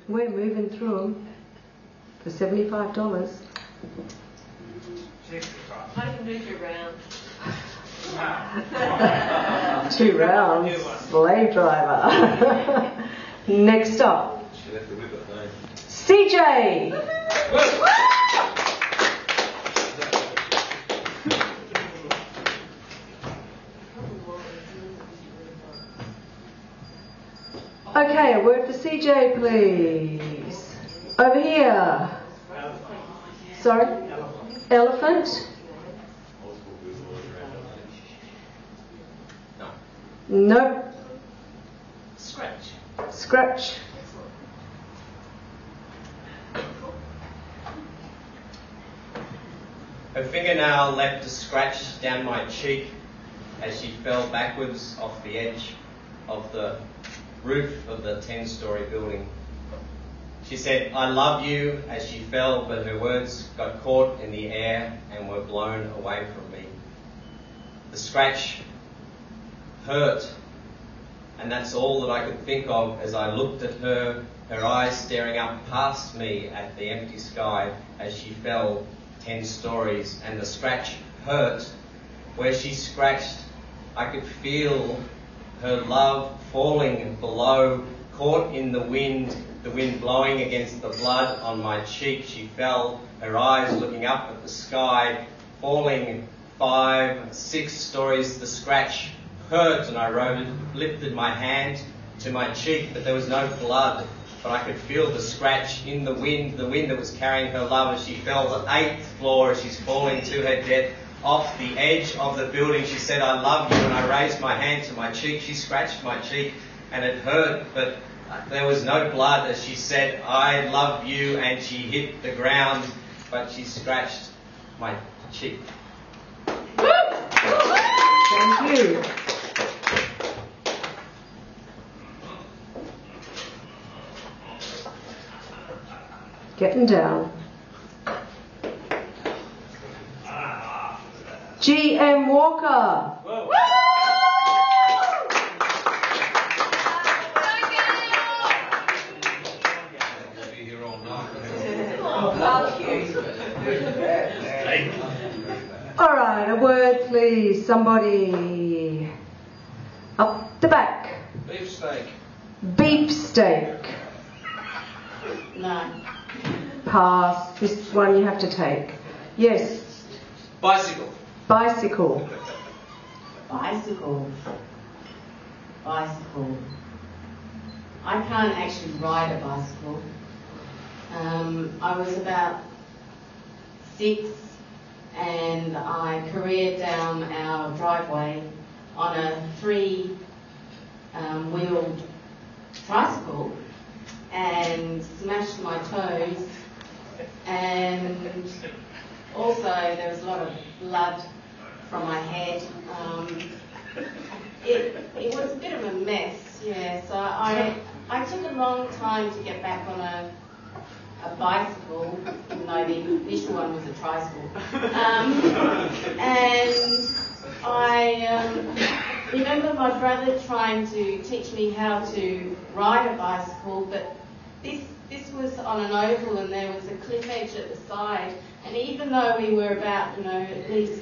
We're moving through them for $75. I can move you around. 2 rounds. Slave driver. Next up. CJ. Okay, a word for CJ, please. Over here. Sorry? Elephant? No. Scratch. Scratch. Her fingernail left a scratch down my cheek as she fell backwards off the edge of the roof of the 10-story building. She said, "I love you," as she fell, but her words got caught in the air and were blown away from me. The scratch hurt, and that's all that I could think of as I looked at her eyes staring up past me at the empty sky as she fell 10 stories, and the scratch hurt. Where she scratched, I could feel her love falling below, caught in the wind blowing against the blood on my cheek. She fell, her eyes looking up at the sky, falling 5, 6 stories. The scratch hurt, and I lifted my hand to my cheek, but there was no blood. But I could feel the scratch in the wind that was carrying her love as she fell to the 8th floor as she's falling to her death off the edge of the building. She said, "I love you," and I raised my hand to my cheek. She scratched my cheek and it hurt, but there was no blood as she said, "I love you," and she hit the ground, but she scratched my cheek. Thank you. Getting down. G.M. Walker. Whoa. All right, a word, please. Somebody. Up the back. Beefsteak. Beefsteak. No. Pass. This one you have to take. Yes. Bicycle. Bicycle. Bicycle. Bicycle. I can't actually ride a bicycle. I was about 6 and I careered down our driveway on a 3-wheeled tricycle and smashed my toes, and also there was a lot of blood from my head. It was a bit of a mess, yeah, so I took a long time to get back on a bicycle, even though the initial one was a tricycle. And I remember my brother trying to teach me how to ride a bicycle, but this was on an oval and there was a cliff edge at the side, and even though we were about, at least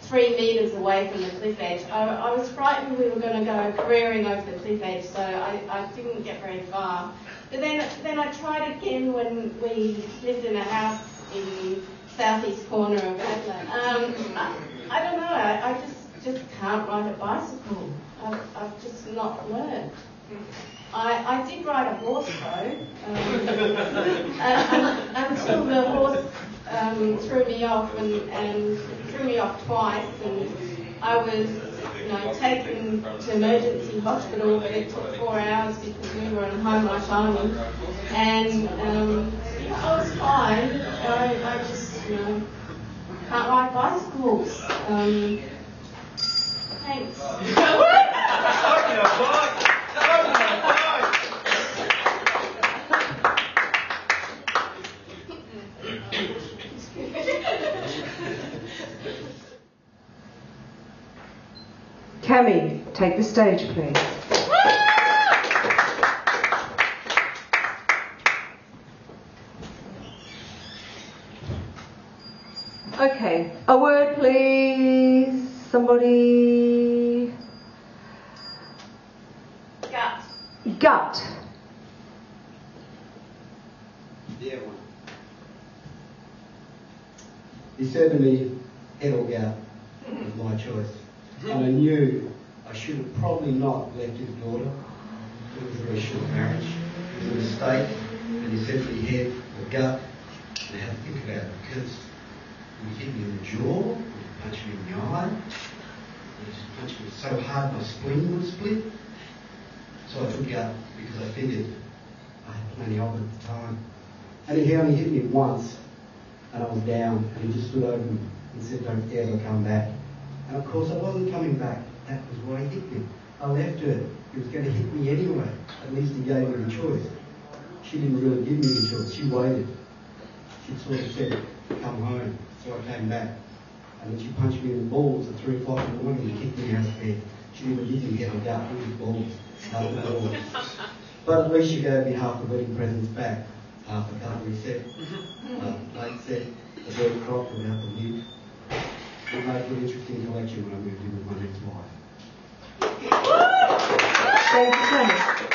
3 metres away from the cliff edge, I was frightened we were going to go careering over the cliff edge, so I didn't get very far. But then I tried again when we lived in a house in southeast corner of Adelaide. I don't know, I just can't ride a bicycle. I've just not learned. I did ride a horse though, until the horse threw me off and threw me off twice, and I was taken to emergency hospital, but it took 4 hours because we were on home life only, and I was fine. I just can't ride bicycles. Thanks. Cammy, take the stage, please. Okay, a word please. Somebody. Gut. Gut. Yeah, one. He said to me, head or gout was my choice. And I knew I should have probably not left his daughter. It was a very short marriage. It was a mistake. And he said to me, head or gut. And I had to think about it because he hit me in the jaw, he punched me in the eye, he punched me so hard my spleen would split. So I took gut because I figured I had plenty of it at the time. And he only hit me once, and I was down, and he just stood over me and said, don't ever come back. And of course I wasn't coming back. That was why he hit me. I left her. He was going to hit me anyway. At least he gave me the choice. She didn't really give me the choice. She waited. She sort of said, come home. So I came back. And then she punched me in the balls at 3 o'clock in the morning and kicked me out of bed. She didn't give me head or gut, it was balls. Half the balls. But at least she gave me half the wedding presents back. Half the cutlery set. Plate set. The bird crock without the lid. It made an interesting collection when I moved in with my next wife. Thank you so much.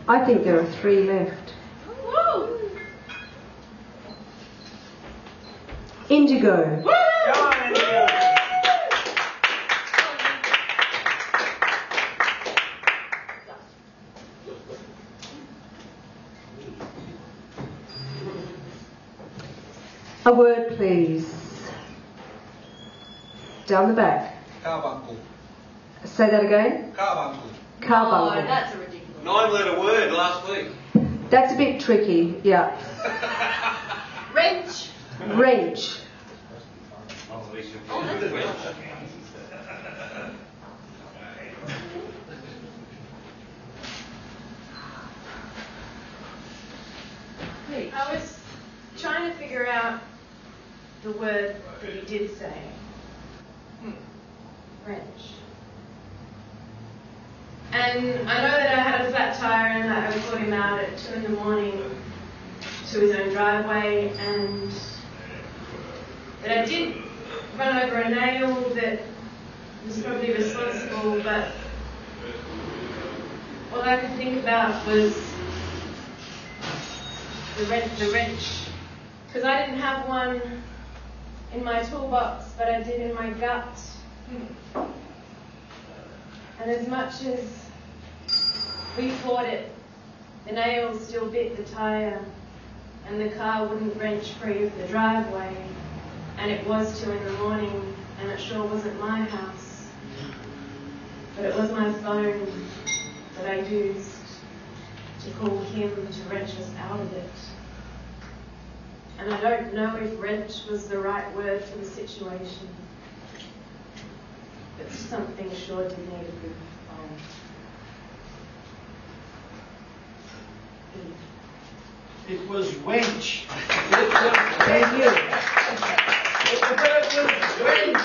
I think there are 3 left. Indigo. A word, please. Down the back. Carbuncle. Say that again. Carbuncle. Carbuncle. Oh, that's a ridiculous. 9-letter word last week. That's a bit tricky, yeah. Wrench. Wrench. I was trying to figure out the word that you did say. Wrench. And I know that I had a flat tire and that I brought him out at 2 in the morning to his own driveway, and that I did run over a nail that was probably responsible, but all I could think about was the wrench. Because I didn't have one in my toolbox, but I did in my gut. And as much as we fought it, the nail still bit the tyre, and the car wouldn't wrench free of the driveway. And it was 2 in the morning, and it sure wasn't my house. But it was my phone that I used to call him to wrench us out of it. And I don't know if wrench was the right word for the situation. But something sure did need a good phone. It was wench. Thank you. The word was wench.